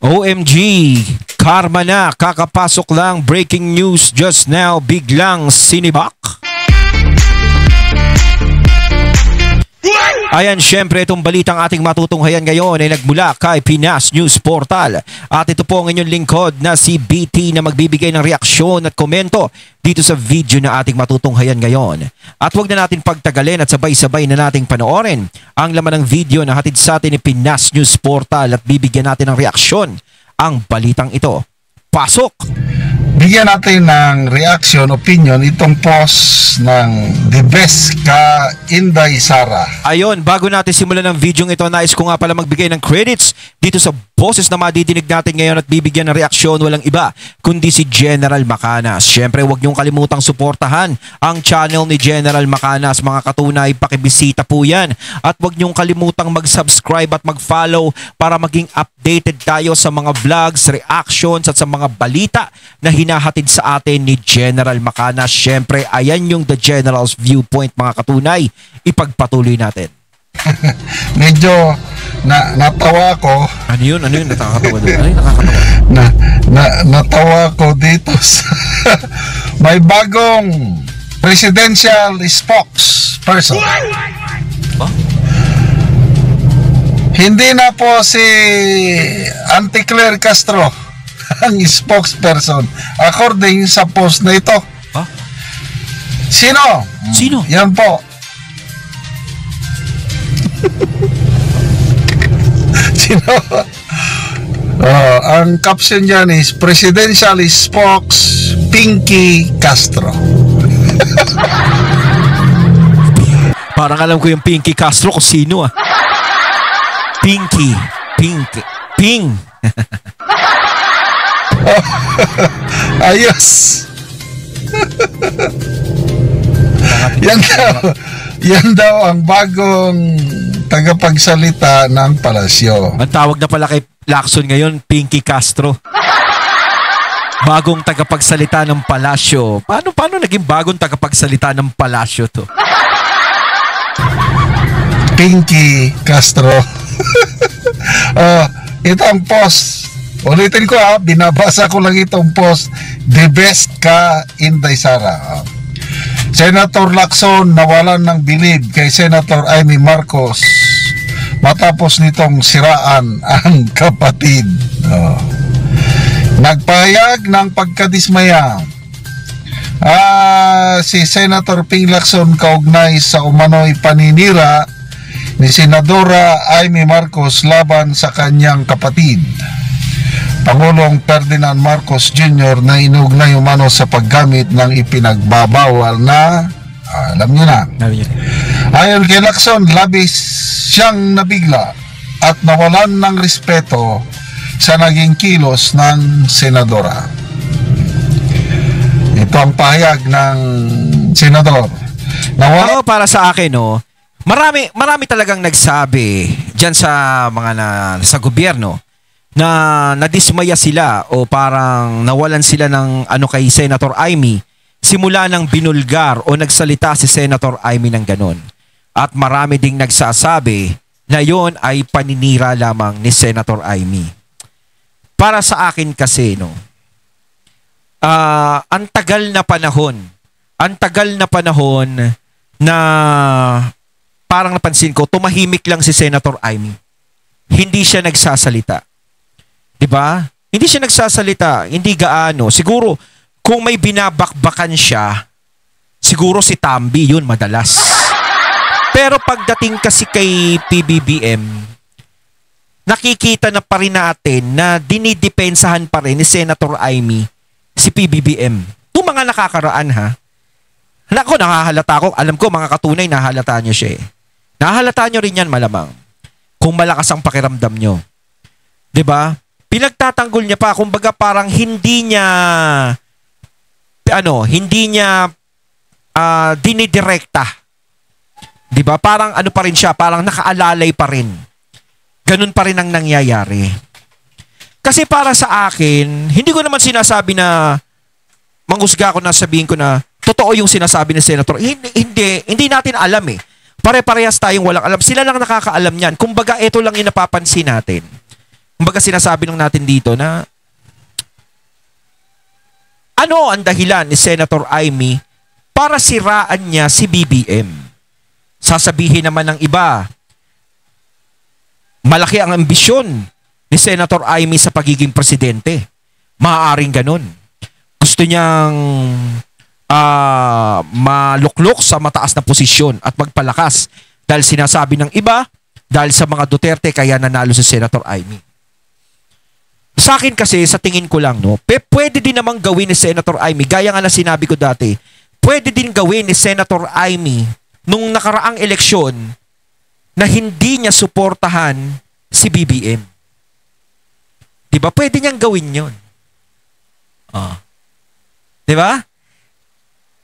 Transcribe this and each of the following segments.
OMG, karma na, kakapasok lang, breaking news just now, biglang sinibak. Ayan, syempre itong balitang ating matutunghayan ngayon ay nagmula kay Pinas News Portal. At ito po ang inyong lingkod na si BT na magbibigay ng reaksyon at komento dito sa video na ating matutunghayan ngayon. At huwag na natin pagtagalin at sabay-sabay na nating panoorin ang laman ng video na hatid sa atin ni Pinas News Portal at bibigyan natin ng reaksyon ang balitang ito. Pasok! Bigyan natin ng reaction, opinion itong post ng The Best ka Inday Sara. Ayon, bago natin simulan ng video ito, nais ko nga pala magbigay ng credits dito sa boses na madidinig natin ngayon at bibigyan ng reaksyon, walang iba kundi si General Macanas. Siyempre, huwag niyong kalimutang suportahan ang channel ni General Macanas. Mga katunay, pakibisita po yan. At huwag niyong kalimutang mag-subscribe at mag-follow para maging updated tayo sa mga vlogs, reactions at sa mga balita na hinahatid sa atin ni General Macanas. Siyempre, ayan yung The General's Viewpoint, mga katunay. Ipagpatuloy natin. Medyo natawa ko. Ano yun? Ano yun? Nakakatawa doon? Ano yung nakakatawa? Natawa ko dito sa may bagong presidential spokesperson. Huh? Hindi na po si Auntie Claire Castro ang spokesperson according sa post na ito. Huh? Sino? Sino? Yan po. Sino? Ang caption dyan is Presidential Spokes Pinky Castro. Parang alam ko yung Pinky Castro kung sino ah. Pinky. Ping. Ayos. Yan daw ang bagong tagapagsalita ng palasyo. Ang tawag na pala kay Lacson ngayon, Pinky Castro. Bagong tagapagsalita ng palasyo. Paano naging bagong tagapagsalita ng palasyo to? Pinky Castro. Ito ang post. Ulitin ko binabasa ko lang itong post. The Best ka Inday Sara. Senator Lacson nawalan ng bilib kay Senator Amy Marcos matapos nitong siraan ang kapatid. Nagpahayag ng pagkadismaya si Senator Ping Lacson kaugnay sa umano'y paninira ni Senadora Amy Marcos laban sa kanyang kapatid, Pangulong Ferdinand Marcos Jr. na inugnay umano sa paggamit ng ipinagbabawal na alam niyo na. Ayon kay Lacson, labis siyang nabigla at nawalan ng respeto sa naging kilos ng senadora. Ito ang pahayag ng senador. Para sa akin, marami talagang nagsabi diyan sa mga sa gobyerno na nadismaya sila o parang nawalan sila ng kay Senator Amy simula ng binulgar o nagsalita si Senator Amy ng ganon. At marami ding nagsasabi na yon ay paninira lamang ni Senator Amy. Para sa akin kasi ang tagal na panahon na parang napansin ko tumahimik lang si Senator Amy. Hindi siya nagsasalita. 'Di ba? Hindi siya nagsasalita, hindi gaano. Siguro kung may binabakbakan siya, siguro si Tambi yun madalas. Pero pagdating kasi kay PBBM, nakikita na pa rin natin na dinidepensahan pa rin ni Senator Amy si PBBM. Yung mga nakakaraan Nako, nakahalata ko. Alam ko mga katunay nahalata niyo siya. Nahalata niyo rin yan malamang. Kung malakas ang pakiramdam niyo. 'Di ba? Pinagtatanggol niya pa, kumbaga parang hindi niya dinidirekta. 'Di ba? Parang pa rin siya, parang nakaalalay pa rin. Ganun pa rin ang nangyayari. Kasi para sa akin, hindi ko naman sinasabi na manghusga ko na sabihin ko na totoo yung sinasabi ni Senator. Hindi natin alam Pare-parehas tayong walang alam. Sila lang nakakaalam niyan. Kumbaga, ito lang yung napapansin natin. Kumbaga sinasabi lang natin dito na ano ang dahilan ni Senator Amy para siraan niya si BBM? Sasabihin naman ng iba, malaki ang ambisyon ni Senator Amy sa pagiging presidente. Maaaring ganun. Gusto niyang maluklok sa mataas na posisyon at magpalakas dahil sinasabi ng iba, dahil sa mga Duterte kaya nanalo si Senator Amy. Sa akin kasi, sa tingin ko lang, no, pwede din namang gawin ni Senator Amy, gaya nga na sinabi ko dati, pwede din gawin ni Senator Amy nung nakaraang eleksyon na hindi niya suportahan si BBM. Diba? Pwede niyang gawin yun. Diba?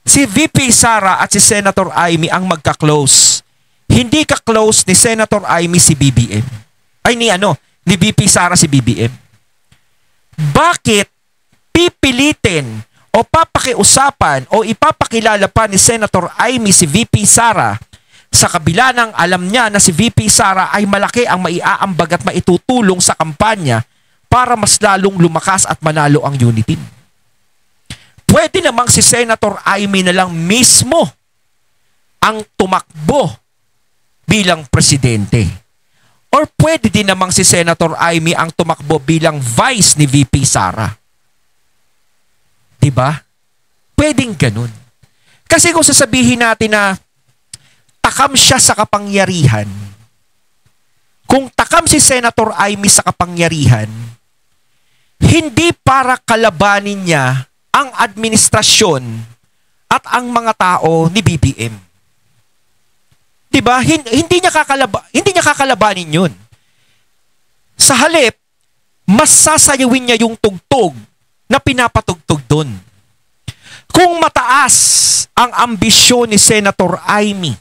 Si VP Sara at si Senator Amy ang magka-close. Hindi ka-close ni Senator Amy si BBM. Ni VP Sara si BBM. Bakit pipilitin o papakiusapan o ipapakilala pa ni Senator Amy si VP Sara sa kabila ng alam niya na si VP Sara ay malaki ang maiaambag at maitutulong sa kampanya para mas lalong lumakas at manalo ang unity? Pwede namang si Senator Amy na lang mismo ang tumakbo bilang presidente. Or pwede din namang si Senator Amy ang tumakbo bilang vice ni VP Sara. Diba? Pwedeng ganun. Kasi kung sasabihin natin na takam siya sa kapangyarihan, kung takam si Senator Amy sa kapangyarihan, hindi para kalabanin niya ang administrasyon at ang mga tao ni BBM. Diba? Hindi niya kakalabanin yun. Sa halip, mas sasayawin niya yung tugtog na pinapatugtog doon. Kung mataas ang ambisyon ni Senator Amy,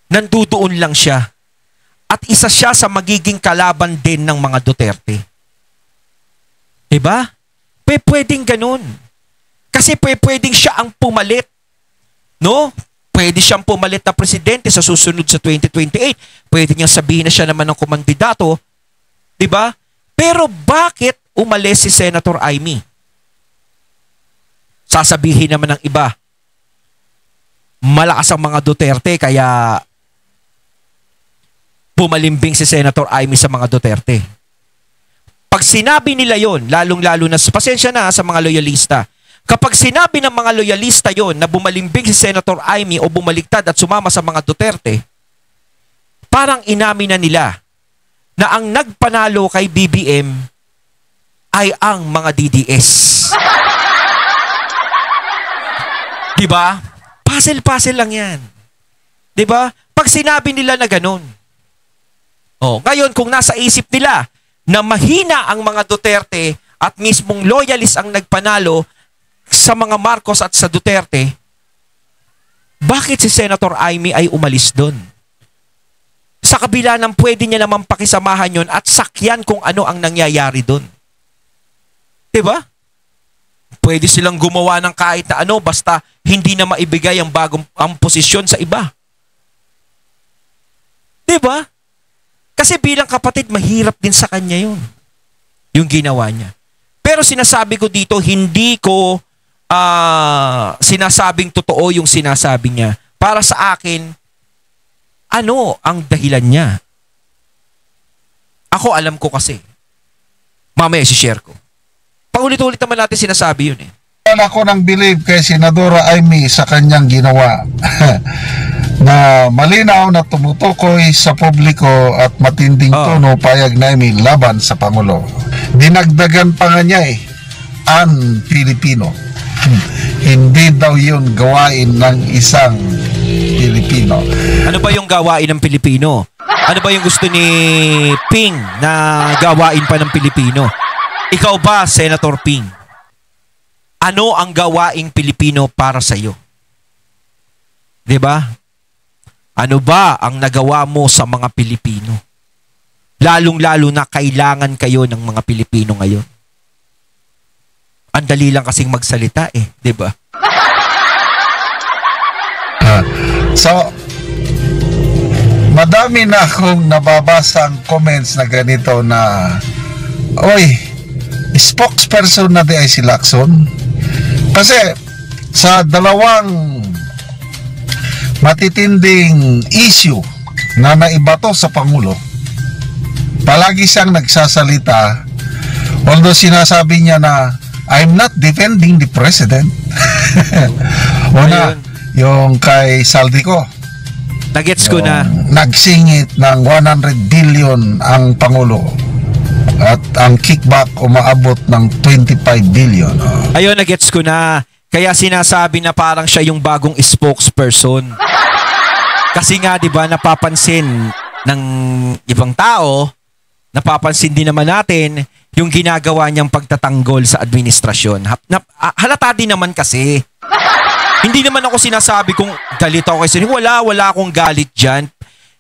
nandudoon lang siya at isa siya sa magiging kalaban din ng mga Duterte. Diba? Pwedeng ganun. Kasi pwedeng siya ang pumalit. No? Pwede siyang pumalit na presidente sa susunod sa 2028. Pwede niyang sabihin na siya naman ng kumandidato. Diba? Pero bakit umalis si Senator Amy? Sasabihin naman ng iba, malakas ang mga Duterte kaya bumalimbing si Senator Amy sa mga Duterte. Pag sinabi nila yon, lalong-lalo na, pasensya na sa mga loyalista, kapag sinabi ng mga loyalista yon na bumalimbing si Senator Amy o bumaliktad at sumama sa mga Duterte, parang inamin na nila na ang nagpanalo kay BBM ay ang mga DDS. Diba? Puzzle-puzzle lang yan. Diba? Pag sinabi nila na ganun. Ngayon, kung nasa isip nila na mahina ang mga Duterte at mismong loyalist ang nagpanalo sa mga Marcos at sa Duterte, bakit si Senator Amy ay umalis doon? Sa kabila ng pwede niya naman pakisamahan yon at sakyan kung ano ang nangyayari doon. Diba? Pwede silang gumawa ng kahit na ano basta hindi na maibigay ang ang posisyon sa iba. Diba? Kasi bilang kapatid, mahirap din sa kanya yun. Yung ginawa niya. Pero sinasabi ko dito, hindi ko sinasabing totoo yung sinasabi niya. Para sa akin, ano ang dahilan niya? Ako alam ko kasi. Mamaya si-share ko. Paulit-ulit naman natin sinasabi yun eh. Ako nang believe kay Senadora Amy sa kanyang ginawa. Na malinaw na tumutukoy sa publiko at matinding tono payag na Amy laban sa Pangulo. Dinagdagan pa nga niya un-Filipino. Hindi daw yun gawain ng isang Pilipino. Ano ba yung gawain ng Pilipino? Ano ba yung gusto ni Ping na gawain pa ng Pilipino? Ikaw ba, Senator Ping? Ano ang gawaing Pilipino para sa iyo? 'Di ba? Ano ba ang nagawa mo sa mga Pilipino? Lalong-lalo na kailangan kayo ng mga Pilipino ngayon. Ang dali lang kasing magsalita eh, 'di ba? So, Madami na akong nababasang comments na ganito na, oy, spokesperson na di ay si Lacson. Kasi sa dalawang matitinding issue na naibato sa Pangulo, palagi siyang nagsasalita, although sinasabi niya na I'm not defending the president. Una, yung kay Saldico, Nagets ko na. nagsingit ng 100 billion ang Pangulo at ang kickback umaabot ng 25 billion. Ayun, nagets ko na. Kaya sinasabi na parang siya yung bagong spokesperson. Kasi nga, di ba, napapansin ng ibang tao, napapansin din naman natin yung ginagawa niyang pagtatanggol sa administrasyon. Halata din naman kasi. Hindi naman ako sinasabi kung galit ako kasi wala akong galit dyan.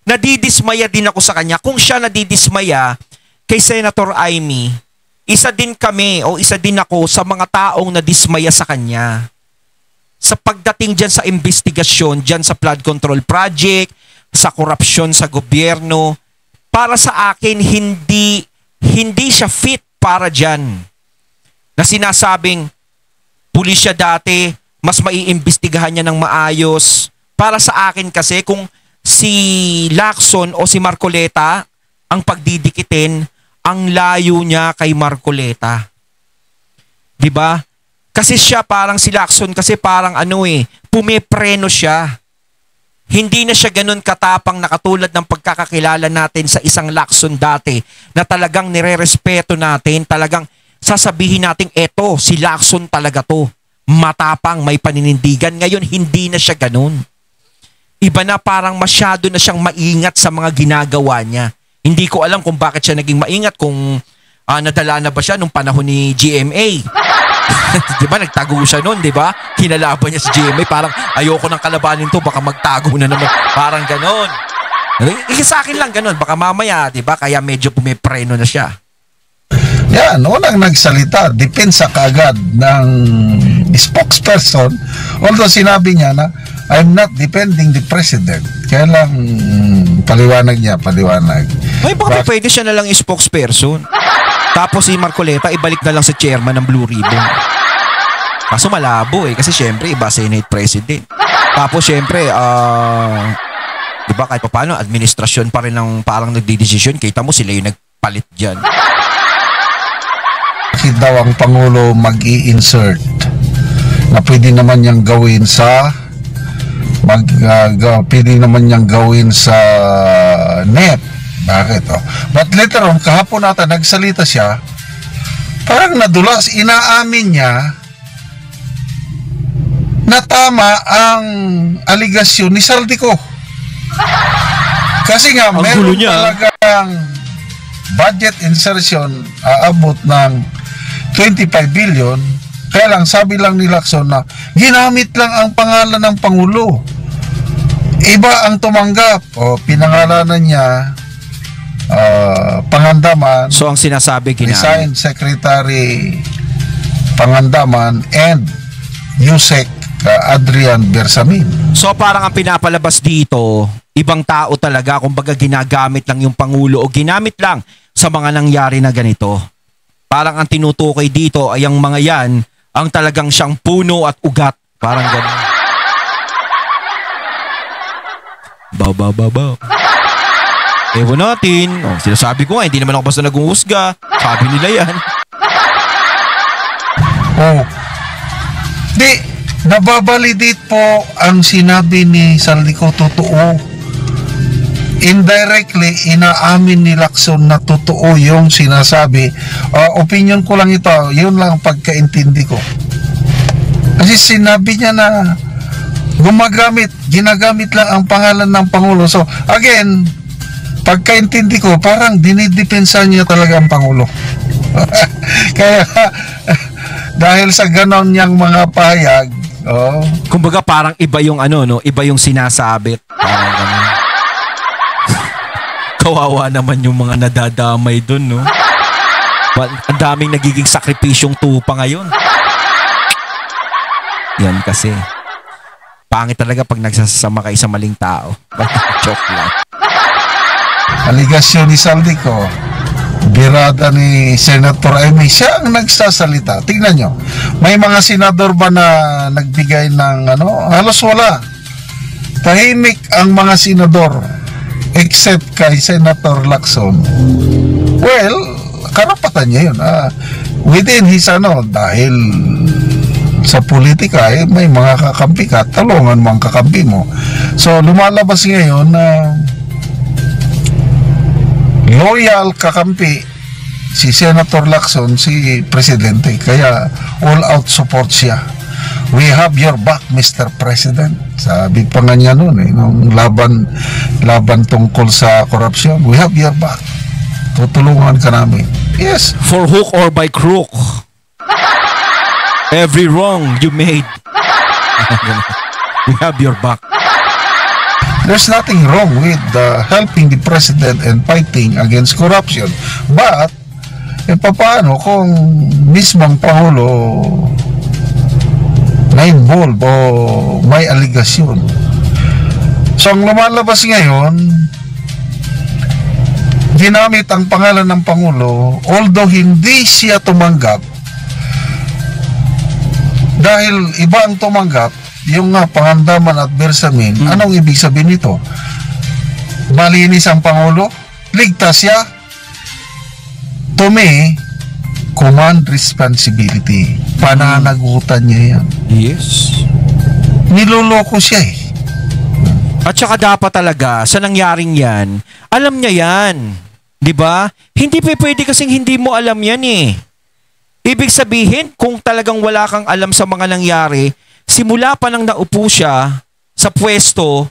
Nadidismaya din ako sa kanya. Kung siya nadidismaya kay Senator Amy, isa din kami o isa din ako sa mga taong nadismaya sa kanya. Sa pagdating dyan sa investigasyon, dyan sa flood control project, sa korupsyon sa gobyerno, para sa akin hindi siya fit para dyan. Na sinasabing pulis siya dati, mas maiimbestigahan niya ng maayos. Para sa akin kasi kung si Lacson o si Marcoleta ang pagdidikitin, ang layo niya kay Marcoleta. 'Di ba? Kasi siya parang si Lacson kasi parang pumepreno siya. Hindi na siya ganun katapang na katulad ng pagkakakilala natin sa isang Lacson dati na talagang nirerespeto natin, talagang sasabihin natin eto, si Lacson talaga to. Matapang, may paninindigan. Ngayon, hindi na siya ganun. Iba na, parang masyado na siyang maingat sa mga ginagawa niya. Hindi ko alam kung bakit siya naging maingat, kung nadala na ba siya nung panahon ni GMA. Diba, nagtago siya nun, diba? Kinalaban niya si GMA, parang ayoko nang kalabanin to, baka magtago na naman. Parang ganon. Sa akin lang ganon, baka mamaya, diba? Kaya medyo pumipreno na siya. Yan, unang nagsalita, depensa kaagad ng spokesperson, although sinabi niya na I'm not defending the president. Kaya lang paliwanag. Ay, baka pwede siya na lang spokesperson. Tapos si Marcoleta ibalik na lang sa chairman ng Blue Ribbon. Kaso malabo kasi syempre iba Senate President. Tapos syempre diba kahit pa paano administrasyon pa rin ang parang nagdidesisyon. Kita mo sila yung nagpalit dyan. Bakit daw ang Pangulo mag-i-insert na pwede naman niyang gawin sa net? Bakit? But later on, kahapon nata nagsalita siya, parang nadulas, inaamin niya na tama ang aligasyon ni Saldico. Kasi nga, meron talagang budget insertion aabot ng 25 billion. Kaya lang, sabi lang ni Lacson na ginamit lang ang pangalan ng Pangulo. Iba ang tumanggap. Pinangalanan niya Pangandaman. So, ang sinasabi ginamit. Design Secretary Pangandaman and Yusek Adrian Bersamin. So, parang ang pinapalabas dito, ibang tao talaga, kumbaga ginagamit lang yung Pangulo o ginamit lang sa mga nangyari na ganito. Parang ang tinutukoy dito ay ang mga yan ang talagang siyang puno at ugat. Parang gano'n. Baw. Ewan natin. Sinasabi ko nga, hindi naman ako basta nag-uusga. Sabi nila yan. Nababalidate po ang sinabi ni Saldico, totoo. Indirectly, inaamin ni Lacson na totoo yung sinasabi. Opinion ko lang ito, yun lang ang pagkaintindi ko. Kasi sinabi niya na ginagamit lang ang pangalan ng Pangulo. So, again, pagkaintindi ko, parang dinidepensa niya talaga ang Pangulo. Kaya, dahil sa ganon niyang mga pahayag, kumbaga parang iba yung iba yung sinasabit. Parang gano'n. Kawawa naman yung mga nadadamay dun, no? Ang daming nagiging sakripisyong tupa ngayon. Yan kasi. Pangit talaga pag nagsasama kayo sa maling tao. Joke lang. aligasyon ni Saldico, birada ni Senator Amy, siya ang nagsasalita. Tingnan nyo, may mga senador ba na nagbigay ng halos wala. Tahimik ang mga senador except kay Senator Lacson. Well, karapatan niya yun. Within his dahil sa politika, may mga kakampi ka, talungan mo ang kakampi mo. So, lumalabas ngayon na loyal kakampi si Senator Lacson, si Presidente. Kaya, all-out support siya. We have your back, Mr. President. Sabi pa nga niya noon, nung laban tungkol sa korupsyon. We have your back. Tutulungan ka namin. Yes. For hook or by crook. Every wrong you made. We have your back. There's nothing wrong with helping the President and fighting against corruption. But, paano kung mismong Pangulo na-involve o may aligasyon? So, ang lumalabas ngayon, ginamit ang pangalan ng Pangulo, although hindi siya tumanggap, dahil iba ang tumanggap, yung pangandaman at bersamin. Anong ibig sabihin nito? Malinis ang Pangulo? Ligtas siya? To me, command responsibility. Pananagutan niya yan. Yes. Niloloko siya eh. At saka dapat talaga, sa nangyaring yan, alam niya yan. Diba? Hindi pwede kasing hindi mo alam yan eh. Ibig sabihin, kung talagang wala kang alam sa mga nangyari, simula pa nang naupo siya sa pwesto,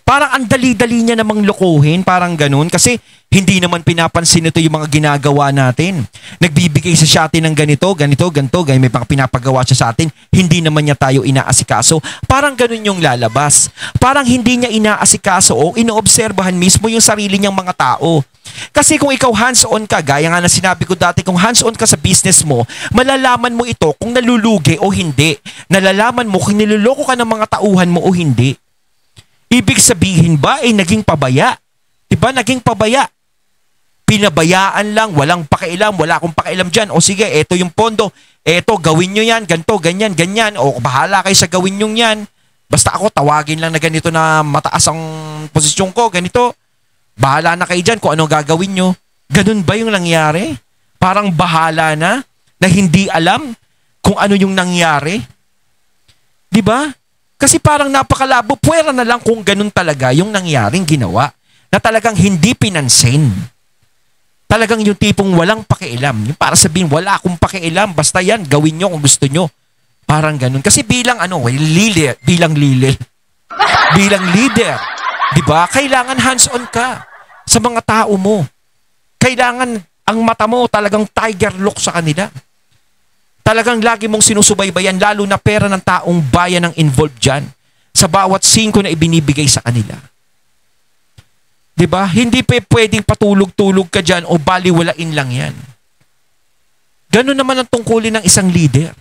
parang ang dali-dali niya namang lokohin, parang ganun. Kasi hindi naman pinapansin ito yung mga ginagawa natin. Nagbibigay sa atin ng ganito, may mga pinapagawa siya sa atin, hindi naman niya tayo inaasikaso. Parang ganun yung lalabas. Parang hindi niya inaasikaso o inoobserbahan mismo yung sarili niyang mga tao. Kasi kung ikaw hands-on ka, gaya nga na sinabi ko dati, kung hands-on ka sa business mo, malalaman mo ito kung nalulugi o hindi. Nalalaman mo kung niloloko ka ng mga tauhan mo o hindi. Ibig sabihin ba ay naging pabaya? Diba? Naging pabaya. Pinabayaan lang, walang pakialam, wala akong pakialam dyan. O sige, eto yung pondo, eto gawin nyo yan, ganto, ganyan, ganyan. O bahala kayo sa gawin nyo yan. Basta ako tawagin lang na ganito na mataas ang posisyon ko, ganito. Bahala na kayo dyan kung ano gagawin nyo. Ganun ba yung nangyari? Parang bahala na hindi alam kung ano yung nangyari. Diba? Kasi parang napakalabo, puwera na lang kung ganun talaga yung nangyaring ginawa. Na talagang hindi pinansin. Talagang yung tipong walang pakialam. Yung para sabihin, wala akong pakialam, basta yan, gawin nyo kung gusto nyo. Parang ganun. Kasi bilang bilang leader, diba? Kailangan hands-on ka sa mga tao mo. Kailangan ang mata mo talagang tiger look sa kanila. Talagang lagi mong sinusubaybayan, lalo na pera ng taong bayan ang involved dyan sa bawat singko na ibinibigay sa kanila. Diba? Hindi pwedeng patulog-tulog ka dyan o baliwalain lang yan. Ganun naman ang tungkulin ng isang leader.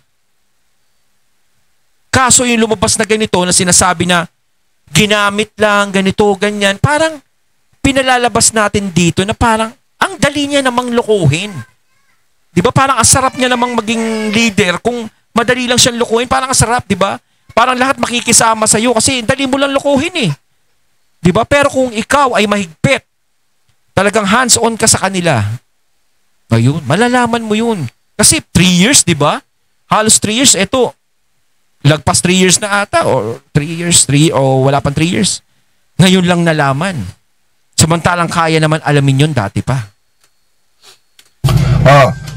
Kaso yung lumabas na ganito na sinasabi na ginamit lang, ganito, ganyan, parang pinalalabas natin dito na parang ang dali niya namang lokohin. Di ba? Parang ang sarap niya namang maging leader kung madali lang siyang lokohin. Parang ang sarap, di ba? Parang lahat makikisama sa'yo kasi dali mo lang lokohin eh. Di ba? Pero kung ikaw ay mahigpit, talagang hands-on ka sa kanila, ayun, malalaman mo yun. Kasi 3 years, di ba? Halos 3 years, eto, lagpas 3 years na ata, o 3 years, o wala pang 3 years. Ngayon lang nalaman. Samantalang kaya naman alamin yun dati pa.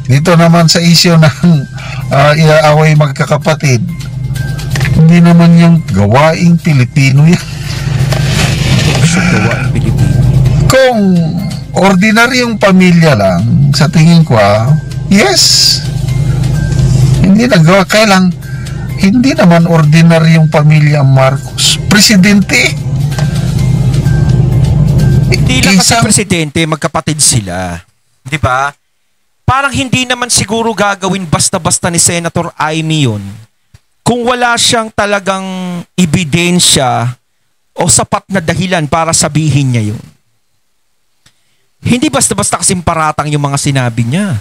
Dito naman sa isyo ng iaaway magkakapatid, hindi naman yung gawaing Pilipino yan. Gawaing Pilipino. Kung ordinaryong pamilya lang, sa tingin ko, yes, hindi nagawa. Kailang, hindi naman ordinaryong pamilya ang Marcos. Presidente. Hindi lang kasi presidente, magkapatid sila. Di ba? Parang hindi naman siguro gagawin basta-basta ni Senator Amy yun kung wala siyang talagang ebidensya o sapat na dahilan para sabihin niya yun. Hindi basta-basta kasing paratang yung mga sinabi niya.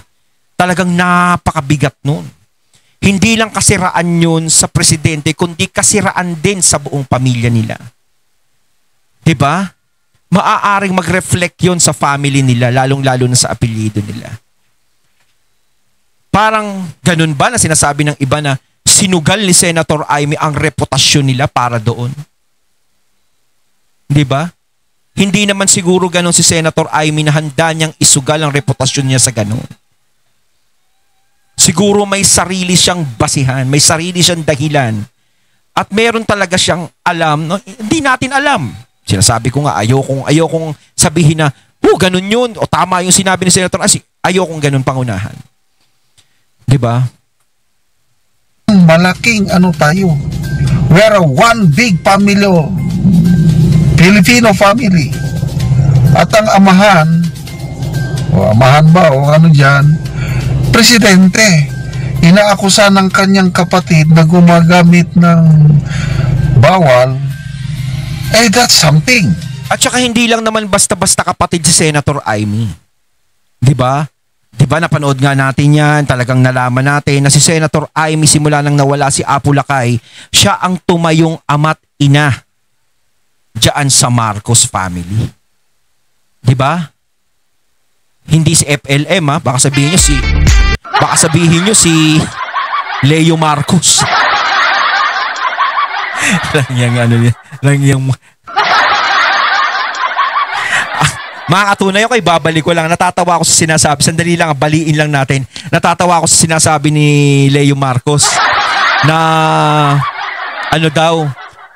Talagang napakabigat nun. Hindi lang kasiraan yun sa presidente, kundi kasiraan din sa buong pamilya nila. Diba? Maaaring mag-reflect yun sa family nila, lalong-lalo na sa apelyido nila. Parang ganun ba na sinasabi ng iba na sinugal ni Senator Amy ang reputasyon nila para doon? Diba? Hindi naman siguro ganun si Senator Amy na handa niyang isugal ang reputasyon niya sa ganun. Siguro may sarili siyang basihan, may sarili siyang dahilan. At meron talaga siyang alam, no? Hindi natin alam. Sinasabi ko nga, ayokong sabihin na, ganun yun, o tama yung sinabi ni Senator Amy. Ayokong ganun pangunahan. Diba? Malaking tayo. We are one big family, Filipino family. At ang amahan ba o ano dyan, presidente, inaakusa ng kanyang kapatid na gumagamit ng bawal, that's something. At saka hindi lang naman basta-basta kapatid si Senator Amy. Diba? Diba napanood nga natin yan, talagang nalaman natin na si Senator Amy simula nang nawala si Apo Lakay, siya ang tumayong ama't ina diyan sa Marcos family. Diba? Hindi si FLM baka sabihin nyo si Leo Marcos. Makakatunay ako, babalik ko lang. Natatawa ako sa sinasabi. Sandali lang, baliin lang natin. Natatawa ako sa sinasabi ni Leo Marcos na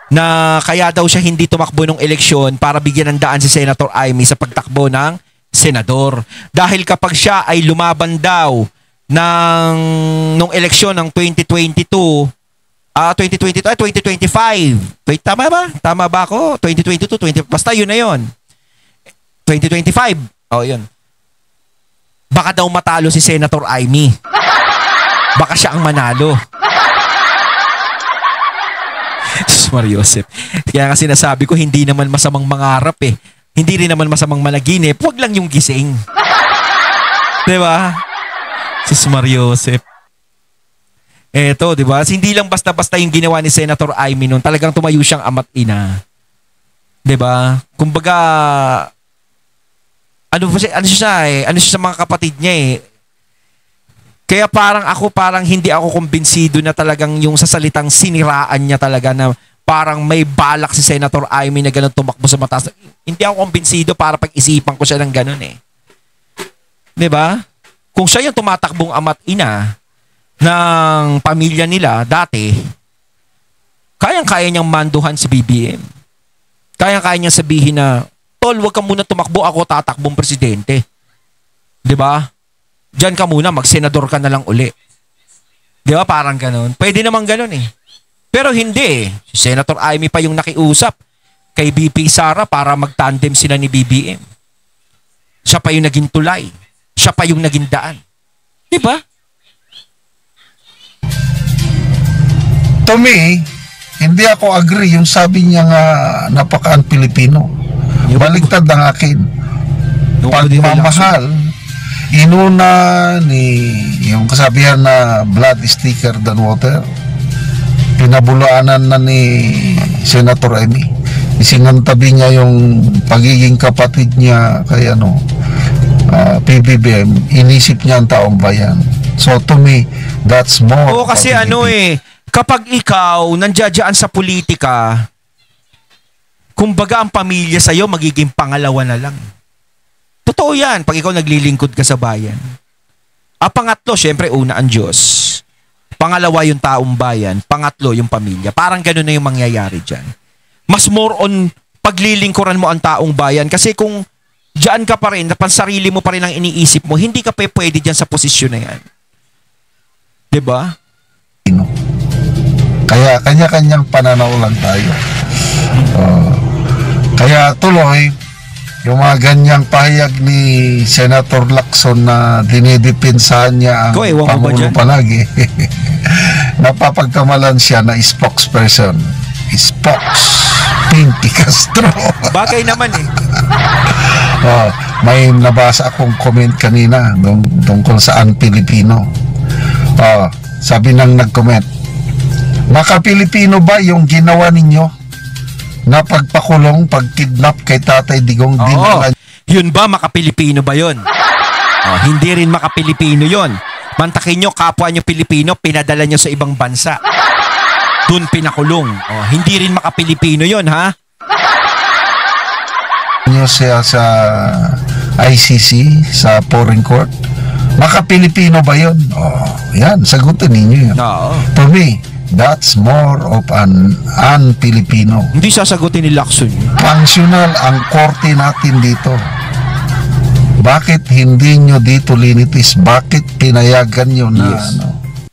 na kaya daw siya hindi tumakbo ng eleksyon para bigyan ng daan si Senator Amy sa pagtakbo ng senador. Dahil kapag siya ay lumaban daw nung eleksyon ng 2025. Wait, tama ba? Tama ba ako? 2022, basta yun na yun. 2025. Yun. Baka daw matalo si Senator Amy. Baka siya ang manalo. Mariosep. Kaya nga sinasabi ko, hindi naman masamang mangarap Hindi rin naman masamang managinip. Huwag lang yung gising. Diba? Mariosep. Eto, diba? Hindi lang basta-basta yung ginawa ni Senator Amy noon. Talagang tumayo siyang ama't ina. Diba? Kumbaga, ano siya sa mga kapatid niya Kaya parang hindi ako kumbinsido na talagang yung sa salitang siniraan niya talaga na parang may balak si Senator Amy na ganun tumakbo sa mataas. Hindi ako kumbinsido para pag-isipan ko siya ng ganun Diba? Kung siya yung tumatakbong ama't ina ng pamilya nila dati, kayang-kaya niyang manduhan si BBM. Kayang-kaya niyang sabihin na, tol, wag ka muna tumakbo, ako tatakbong presidente. Diba? Diyan ka muna, mag-senador ka na lang uli. Diba? Parang ganun. Pwede naman ganun Pero hindi Si Senator Amy pa yung nakiusap kay BP Sara para mag-tandem sila ni BBM. Siya pa yung naging tulay. Siya pa yung naging daan. Diba? To me, hindi ako agree yung sabi niya nga napaka-Pilipino. Baliktad ang akin. Pagmamahal, inuna ni yung kasabihan na blood is thicker than water. Pinabulaanan na ni Senator Amy. Isinantabi niya yung pagiging kapatid niya kay PBBM. Inisip niya ang taong bayan. So to me, that's more. Kasi kapag ikaw nandiyan sa politika, kumbaga ang pamilya sa'yo magiging pangalawa na lang. Totoo yan pag ikaw naglilingkod ka sa bayan. Pangatlo, syempre una ang Diyos. Pangalawa yung taong bayan. Pangatlo yung pamilya. Parang gano'n na yung mangyayari dyan. Mas more on paglilingkuran mo ang taong bayan. Kasi kung dyan ka pa rin, napansarili mo pa rin ang iniisip mo, hindi ka pwede dyan sa posisyon na yan. Diba? Kaya kanya-kanyang pananaw lang tayo. Kaya tuloy, yung mga ganyang pahayag ni Senator Lacson na dinidepensahan niya ang Pangulo palagi, napapagkamalan siya na spokesperson. Pinky Castro. Bagay naman May nabasa akong comment kanina tungkol sa un-Pilipino. Sabi nang nag-comment, maka-Pilipino ba yung ginawa ninyo na pagpakulong, pagkidnap kay Tatay Digong? Dinala? Yun ba, maka-Pilipino ba yun? Hindi rin maka-Pilipino yun. Mantakin nyo, kapwa nyo Pilipino, pinadala nyo sa ibang bansa. Doon pinakulong. Hindi rin maka-Pilipino yun, ha? Nyo siya sa ICC, sa foreign court. Maka-Pilipino ba yun? Yan, sagutin ninyo yun. For me, that's more of an un-Filipino. Hindi sasagutin ni Lacson. Functional ang korte natin dito. Bakit hindi nyo dito linitis? Bakit pinayagan nyo na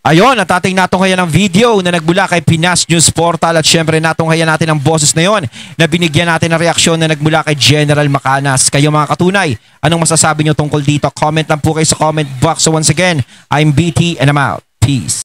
Ayun, at ating natunghayan ng video na nagmula kay Pinas News Portal at syempre natunghayan natin ang boses na yon na binigyan natin ng reaksyon na nagmula kay General Macanas. Kayo mga katunay, anong masasabi nyo tungkol dito? Comment lang po kayo sa comment box. So once again, I'm BT and I'm out. Peace.